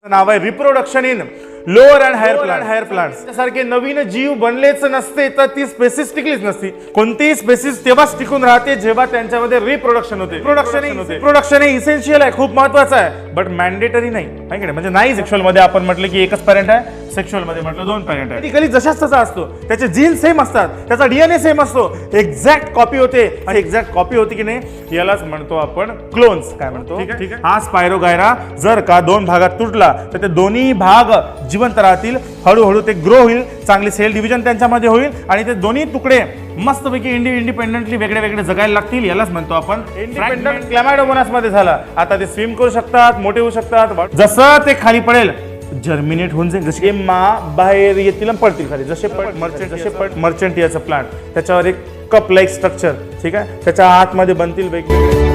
नाव आहे reproduction in lower and higher plants. त्यासारखे नवीन जीव बनलेच नसते तर ती स्पेसिस टिकलीच नसती. कोणतीही स्पेसिस तेव्हाच टिकून राहते जेव्हा त्यांच्यामध्ये रिप्रोडक्शन होते. रिप्रोडक्शन हे इसेन्शियल आहे, खूप महत्वाचं आहे, बट मॅन्डेटरी नाही. म्हणजे नाही सेक्शुअल मध्ये आपण म्हटलं की एकच पॅरेंट आहे, सेक्शुअल मध्ये म्हटलं 2 पॅरेंट आहे. टिकली जशाच तसा असतो, त्याचे जीन सेम असतात, त्याचा डीएनए सेम असतो, एक्झॅक्ट कॉपी होते. आणि एक्झॅक्ट कॉपी होती की नाही यालाच म्हणतो आपण क्लोन्स. काय म्हणतो? ठीक आहे. हा स्पायरोगायरा जर का 2 भागात तुटला तर ते दोन्ही भाग जिवंत राहतील, हळूहळू ते ग्रो होईल, चांगली सेल डिव्हिजन त्यांच्यामध्ये होईल आणि ते दोन्ही तुकडे मस्तपैकी इंडिपेंडेंटली वेगळे वेगळे जगायला लागतील. यालाच म्हणतो आपण इंडिपेंडंट क्लॅमायडोमोनास मध्ये झाला. आता ते स्विम करू शकतात, मोठे होऊ शकतात. जसं ते खाली पडेल जर्मिनेट होऊन जाईल, जसे बाहेर येतील आणि पडतील खाली. जसे मर्चंट याचं प्लांट, त्याच्यावर एक कप लाईक स्ट्रक्चर, ठीक आहे, त्याच्या आतमध्ये बनतील वेगवेगळे